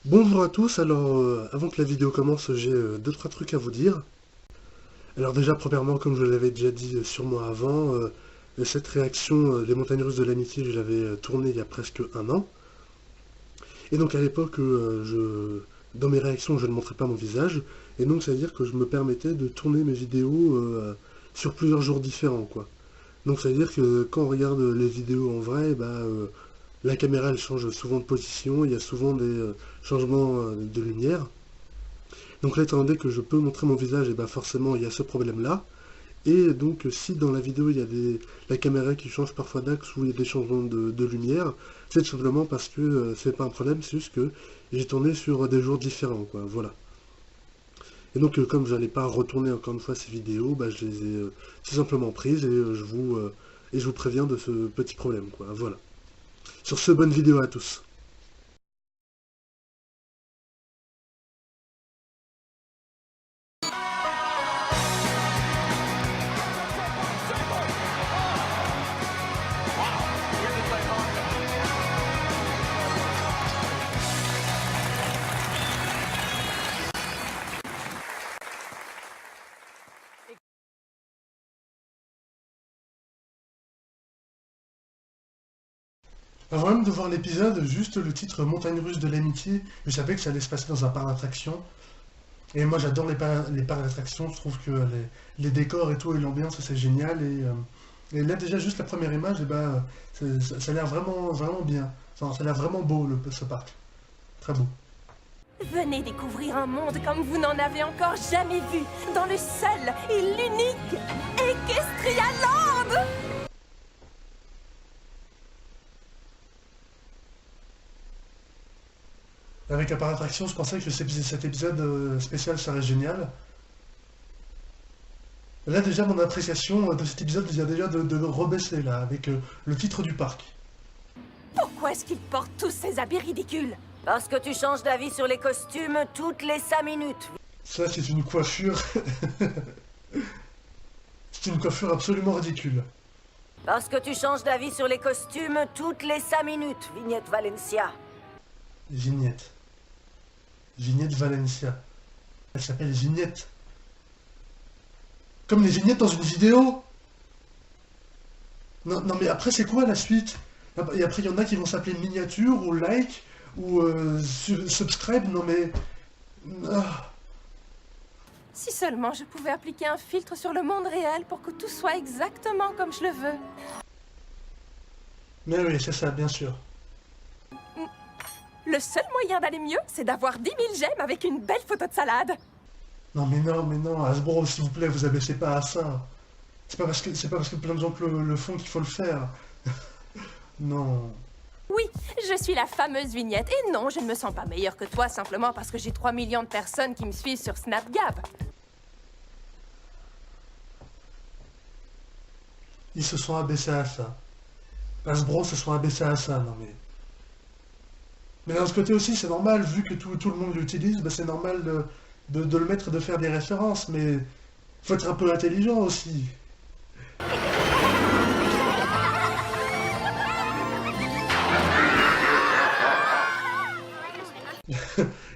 Bonjour à tous, alors avant que la vidéo commence, j'ai deux trois trucs à vous dire. Alors déjà, premièrement, comme je l'avais déjà dit sûrement avant, cette réaction des montagnes russes de l'amitié, je l'avais tournée il y a presque un an. Et donc à l'époque, dans mes réactions, je ne montrais pas mon visage. Et donc ça veut dire que je me permettais de tourner mes vidéos sur plusieurs jours différents, quoi. Donc ça veut dire que quand on regarde les vidéos en vrai, la caméra elle change souvent de position, il y a souvent des changements de lumière. Donc là, étant donné que je peux montrer mon visage, et ben forcément, il y a ce problème-là. Et donc, si dans la vidéo, il y a la caméra qui change parfois d'axe ou il y a des changements de lumière, c'est tout simplement parce que c'est pas un problème, c'est juste que j'ai tourné sur des jours différents, quoi. Voilà. Et donc, comme je n'allais pas retourner encore une fois ces vidéos, je les ai tout simplement prises et je vous préviens de ce petit problème, quoi. Voilà. Sur ce, bonne vidéo à tous. Avant même de voir l'épisode, juste le titre Montagne russe de l'amitié, je savais que ça allait se passer dans un parc d'attractions. Et moi j'adore les parcs d'attractions, je trouve que les décors et tout et l'ambiance c'est génial. Et là déjà juste la première image, ça a l'air vraiment, vraiment bien. Enfin, ça a l'air vraiment beau ce parc. Très beau. Venez découvrir un monde comme vous n'en avez encore jamais vu, dans le seul et l'unique Equestria Land. Avec un parc d'attractions, je pensais que cet épisode spécial serait génial. Là déjà mon appréciation de cet épisode vient déjà de rebaisser là, avec le titre du parc. Pourquoi est-ce qu'ils portent tous ces habits ridicules? Parce que tu changes d'avis sur les costumes toutes les 5 minutes. Ça c'est une coiffure. C'est une coiffure absolument ridicule. Parce que tu changes d'avis sur les costumes toutes les 5 minutes, Vignette Valencia. Vignette. Vignette Valencia. Elle s'appelle Vignette. Comme les vignettes dans une vidéo. Non, non mais après c'est quoi la suite? Et après il y en a qui vont s'appeler miniature ou like ou subscribe. Non mais... Ah. Si seulement je pouvais appliquer un filtre sur le monde réel pour que tout soit exactement comme je le veux. Mais oui, c'est ça, bien sûr. Le seul moyen d'aller mieux, c'est d'avoir 10 000 j'aime avec une belle photo de salade. Non mais non, Hasbro, s'il vous plaît, vous abaissez pas à ça. C'est pas parce que plein de gens le font qu'il faut le faire. Non. Oui, je suis la fameuse Vignette. Et non, je ne me sens pas meilleure que toi simplement parce que j'ai 3 millions de personnes qui me suivent sur SnapGab. Ils se sont abaissés à ça. Hasbro se sont abaissés à ça, non mais... Mais d'un autre côté aussi, c'est normal, vu que tout le monde l'utilise, c'est normal de le mettre et de faire des références, mais faut être un peu intelligent aussi.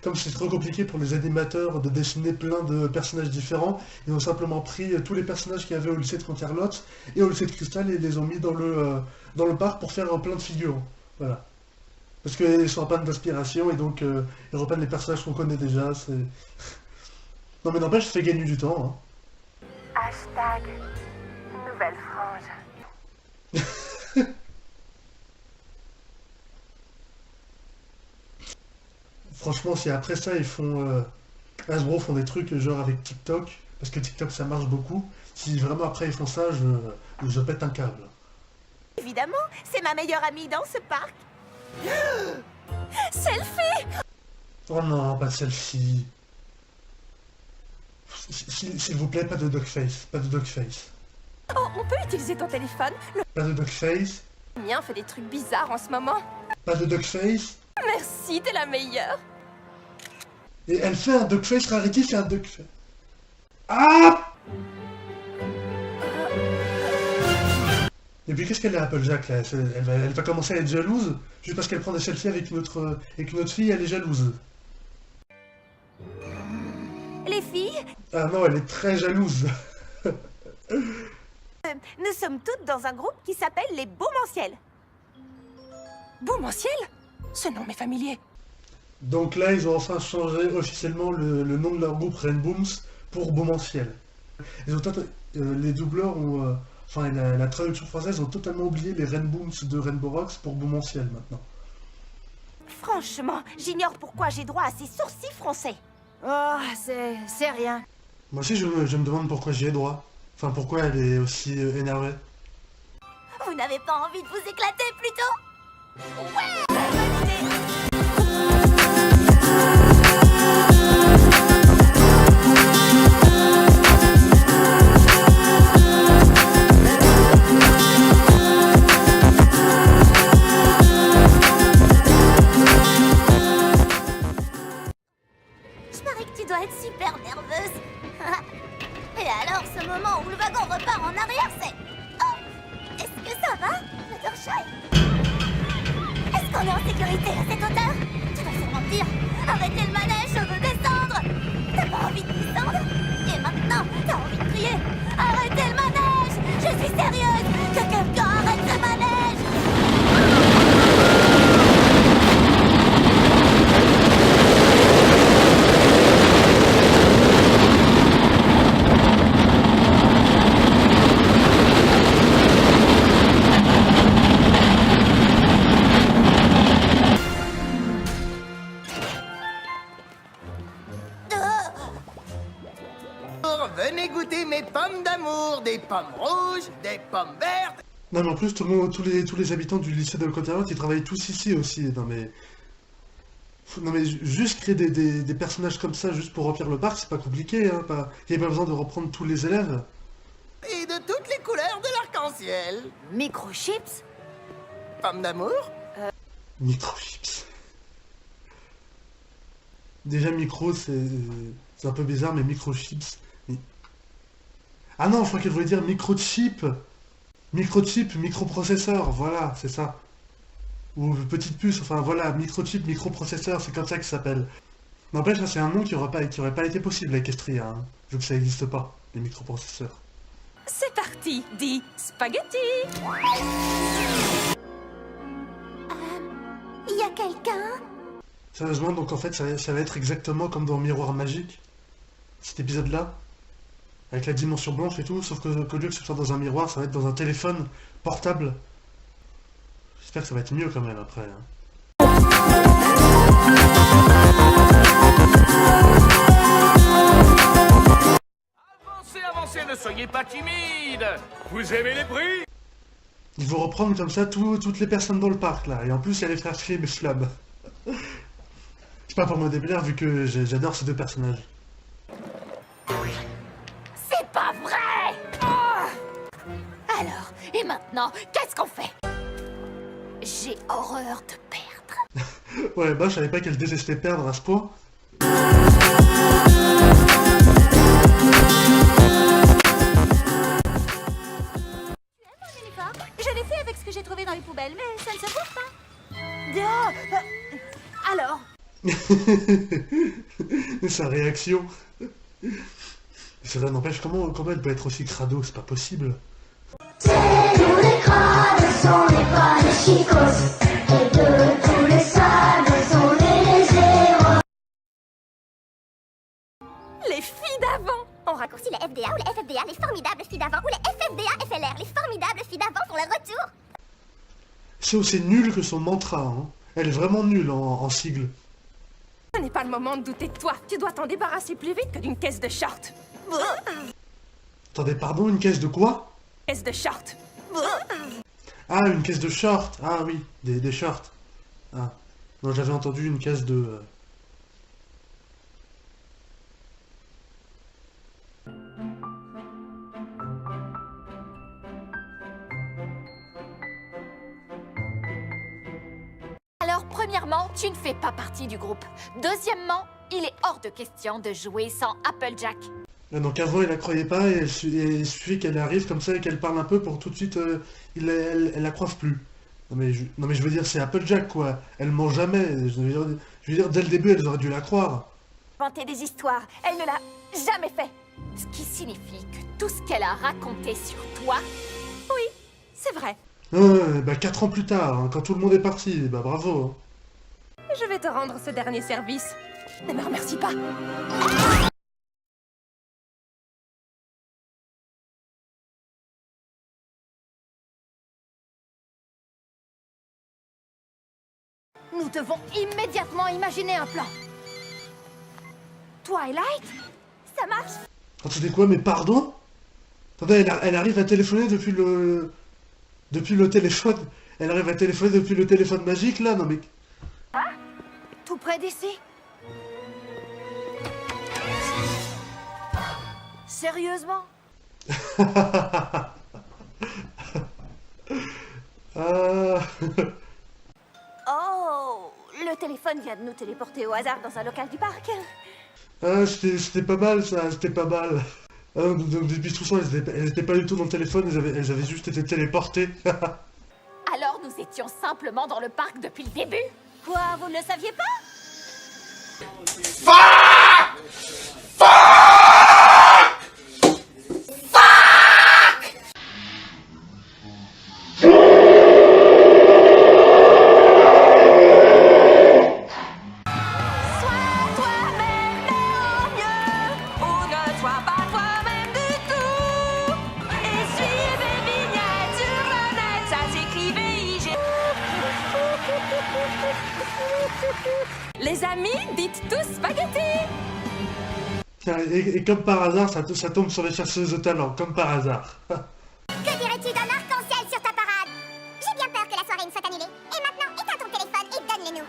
Comme c'est trop compliqué pour les animateurs de dessiner plein de personnages différents, ils ont simplement pris tous les personnages qu'il y avait au lycée de Canterlot et au lycée de Cristal et les ont mis dans le parc pour faire plein de figurants. Voilà. Parce qu'ils sont en panne d'inspiration et donc ils reprennent les personnages qu'on connaît déjà. C'est... Non mais n'empêche, ça fait gagner du temps. Hashtag nouvelle frange. Franchement, si après ça, ils font... Hasbro font des trucs genre avec TikTok, parce que TikTok ça marche beaucoup, si vraiment après ils font ça, je pète un câble. Évidemment, c'est ma meilleure amie dans ce parc. Selfie! Oh non, pas de selfie. S'il vous plaît, pas de dogface, pas de dogface. Oh, on peut utiliser ton téléphone? Pas de dogface, Le mien fait des trucs bizarres en ce moment. pas de dogface. Merci, t'es la meilleure. Et elle fait un dogface rarity, c'est un dogface. Ah! Et puis qu'est-ce qu'elle a, Applejack là? Elle va commencer à être jalouse juste parce qu'elle prend des selfies avec une autre fille, elle est jalouse. Les filles, Ah non, elle est très jalouse. nous sommes toutes dans un groupe qui s'appelle les Beaumentiels. Beaumentiel? Ce nom m'est familier. Donc là, ils ont enfin changé officiellement le nom de leur groupe Rainbooms pour Beaumentiel. Les doubleurs ont... enfin, la traduction française ont totalement oublié les Rainbooms de Rainbow Rocks pour Beaumentiel maintenant. Franchement, j'ignore pourquoi j'ai droit à ces sourcils français. Oh, c'est rien. Moi aussi, je me demande pourquoi j'y ai droit. Enfin, pourquoi elle est aussi énervée. Vous n'avez pas envie de vous éclater plutôt? Ouais! Je parie que tu dois être super nerveuse. Et alors, ce moment où le wagon repart en arrière, c'est... Oh, est-ce que ça va, Fluttershy? Est-ce qu'on est en sécurité à cette hauteur? Tu vas sûrement me dire, arrêtez le manège, je veux descendre. T'as pas envie de descendre? Et maintenant, t'as envie de crier, arrêtez le manège. Je suis sérieuse, que quelqu'un arrête ce manège. Venez goûter mes pommes d'amour, des pommes rouges, des pommes vertes. Non mais en plus, tous les habitants du lycée de Côte-Arlette, ils travaillent tous ici aussi. Non mais juste créer des personnages comme ça, juste pour remplir le parc, c'est pas compliqué, hein. Il n'y a pas besoin de reprendre tous les élèves. Et de toutes les couleurs de l'arc-en-ciel. Microchips? Pommes d'amour? Microchips. Déjà micro, c'est un peu bizarre, mais microchips... Ah non, je crois qu'elle voulait dire microchip. Microchip, microprocesseur, voilà, c'est ça. Ou petite puce, enfin voilà, microchip, microprocesseur, c'est comme ça que ça s'appelle. N'empêche, là, c'est un nom qui aurait pas été possible avec Estria, hein, vu que ça n'existe pas, les microprocesseurs. C'est parti, dit spaghetti. Y a quelqu'un? Sérieusement, donc en fait, ça va être exactement comme dans Miroir Magique, cet épisode-là, avec la dimension blanche et tout, sauf que au lieu que ce soit dans un miroir, ça va être dans un téléphone portable. J'espère que ça va être mieux quand même après, hein. Avancez, avancez, ne soyez pas timide. Vous aimez les prix? Ils vont reprendre comme ça toutes les personnes dans le parc, là, et en plus, il y a les frères Flib et Flab. C'est pas pour me déplaire, vu que j'adore ces deux personnages. C'est pas vrai! Alors, et maintenant, qu'est-ce qu'on fait? J'ai horreur de perdre. Ouais, bah, je savais pas qu'elle détestait perdre à ce point. Je l'ai fait avec ce que j'ai trouvé dans les poubelles, mais ça ne se trouve pas. Alors? Sa réaction. Ça n'empêche, comment elle peut être aussi crado, c'est pas possible. Tous les crades sont les bonnes chicos, et de tous les sables sont les héros. Les filles d'avant. On raccourcit les FDA ou les FFDA, les formidables filles d'avant, ou les FFDA FLR, les formidables filles d'avant font leur retour. C'est aussi nul que son mantra, hein. Elle est vraiment nulle en sigle. Ce n'est pas le moment de douter de toi. Tu dois t'en débarrasser plus vite que d'une caisse de shorts. Attendez, pardon, une caisse de quoi? Caisse de shorts. Ah, une caisse de shorts. Ah oui, des shorts. Ah, non, j'avais entendu une caisse de... Alors, premièrement, tu ne fais pas partie du groupe. Deuxièmement, il est hors de question de jouer sans Applejack. Donc avant, il la croyait pas, et il suffit qu'elle arrive comme ça et qu'elle parle un peu pour tout de suite, elle la croise plus. Non mais je veux dire, c'est Applejack, quoi. Elle ment jamais. Je veux dire, dès le début, elles auraient dû la croire. inventé des histoires. Elle ne l'a jamais fait. Ce qui signifie que tout ce qu'elle a raconté sur toi... Oui, c'est vrai. Bah 4 ans plus tard, hein, quand tout le monde est parti, bah bravo. Je vais te rendre ce dernier service. Ne me remercie pas. Nous devons immédiatement imaginer un plan. Twilight? Ça marche? Attendez quoi, mais pardon? Attendez, elle arrive à téléphoner depuis le... Depuis le téléphone. Elle arrive à téléphoner depuis le téléphone magique, là? Non mais... Tout près d'ici? Sérieusement? Ah... Oh, le téléphone vient de nous téléporter au hasard dans un local du parc. Ah, c'était pas mal ça, c'était pas mal. Ah, donc depuis tout ça, elles étaient pas du tout dans le téléphone, elles avaient juste été téléportées. Alors nous étions simplement dans le parc depuis le début? Quoi, vous ne le saviez pas? Les amis, dites tous spaghetti! Tiens, et comme par hasard, ça tombe sur les chasseuses de talent, comme par hasard. Que dirais-tu d'un arc-en-ciel sur ta parade? J'ai bien peur que la soirée me soit annulée. Et maintenant, éteins ton téléphone et donne-les-nous.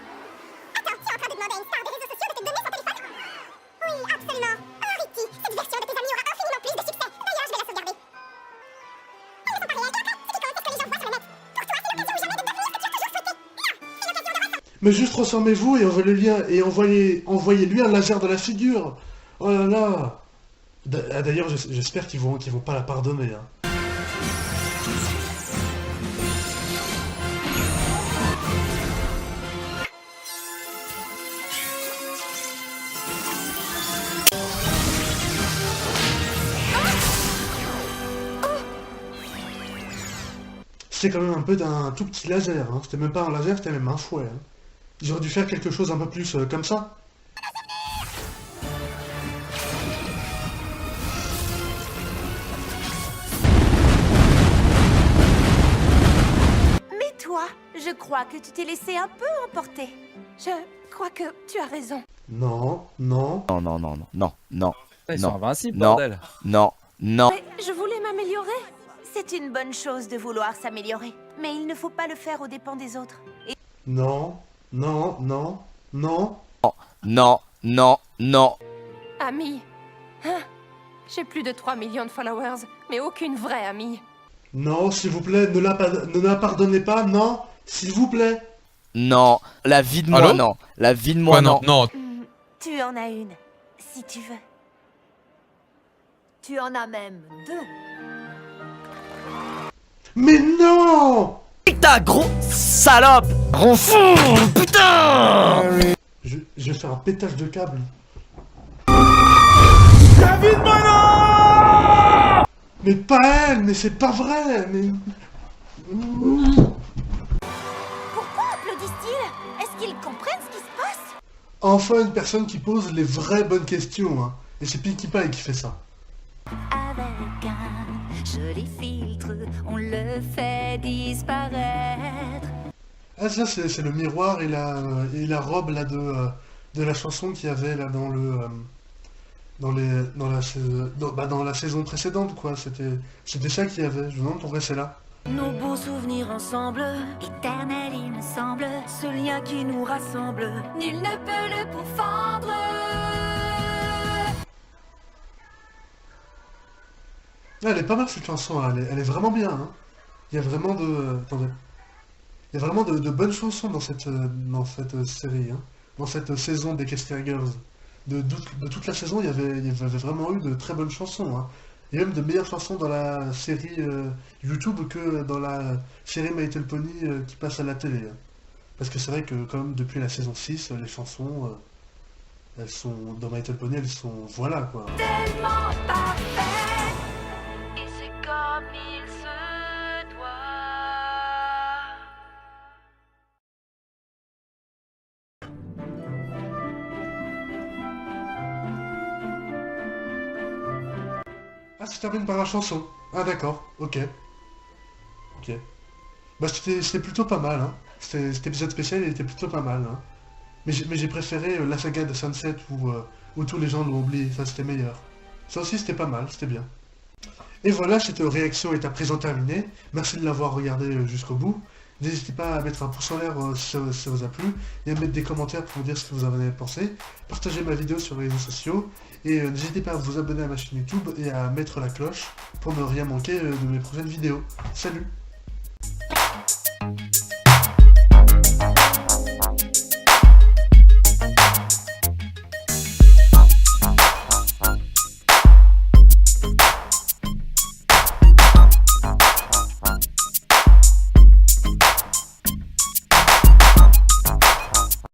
Attends, tu es en train de demander à une star des réseaux sociaux de te donner son téléphone? Oui, absolument. Oh, Ricky, cette version de tes amis aura infiniment plus de succès. D'ailleurs, je vais la sauvegarder. Elles ne sont pas réelles, d'accord? C'est quand est-ce que les gens voient sur le net? Pour toi, c'est l'occasion ou jamais de devenir ce que tu as toujours souhaité. Là, c'est l'occasion de ressortir. Mais juste transformez-vous et envoyez le lien, et envoyez-lui un laser de la figure. Oh là là. D'ailleurs, j'espère qu'ils vont pas la pardonner, hein. C'était quand même un peu d'un tout petit laser, hein. C'était même pas un laser, c'était même un fouet, hein. Ils auraient dû faire quelque chose un peu plus comme ça. Mais toi, je crois que tu t'es laissé un peu emporter. Je crois que tu as raison. Non, non. Non, non, non, non, non, non, Ils sont non, invincibles, non, bordel. non, non. Mais je voulais m'améliorer. C'est une bonne chose de vouloir s'améliorer. Mais il ne faut pas le faire aux dépens des autres. Et Non, non, non, non. Non, non, non. amie, hein? J'ai plus de 3 millions de followers, mais aucune vraie amie. Non, s'il vous plaît, ne la pardonnez pas, non, s'il vous plaît. Non, la vie de moi, Allô? non. La vie de moi, non. non. Tu en as une, si tu veux. Tu en as même deux. Mais non! Putain, gros salope! Gros fou! Putain! Je vais faire un pétage de câble. Mais pas elle, mais c'est pas vrai, mais... Pourquoi applaudissent-ils? Est-ce qu'ils comprennent ce qui se passe? Enfin une personne qui pose les vraies bonnes questions, hein. Et c'est Pinkie Pie qui fait ça. Avec un joli filtre, on le fait disparaître. Ah ça c'est le miroir et la robe là de la chanson qu'il y avait là dans le... dans la saison précédente quoi, c'était ça qu'il y avait, je me demande pourquoi c'est là. Nos beaux souvenirs ensemble, éternel il me semble, ce lien qui nous rassemble, nul ne peut le confondre. Ah, elle est pas mal cette chanson, hein. Elle est vraiment bien, hein. Il y a vraiment de... attendez. Il y a vraiment de bonnes chansons dans cette série, hein. Dans cette saison des Casper Girls. De toute la saison, il y avait vraiment eu de très bonnes chansons, hein. Il y a même de meilleures chansons dans la série YouTube que dans la série My Little Pony qui passe à la télé, hein. Parce que c'est vrai que comme depuis la saison 6, les chansons elles sont, dans My Little Pony, elles sont, voilà quoi. Tellement parfait, et c'est comme il se doit. Ah, ça termine par la chanson. Ah d'accord, ok. Ok. Bah c'était plutôt pas mal, hein. Cet épisode spécial, il était plutôt pas mal, hein. Mais j'ai préféré la saga de Sunset où tous les gens l'ont oublié, ça c'était meilleur. Ça aussi c'était pas mal, c'était bien. Et voilà, cette réaction est à présent terminée. Merci de l'avoir regardé jusqu'au bout. N'hésitez pas à mettre un pouce en l'air si ça vous a plu, et à mettre des commentaires pour me dire ce que vous en avez pensé. Partagez ma vidéo sur les réseaux sociaux, et n'hésitez pas à vous abonner à ma chaîne YouTube et à mettre la cloche pour ne rien manquer de mes prochaines vidéos. Salut!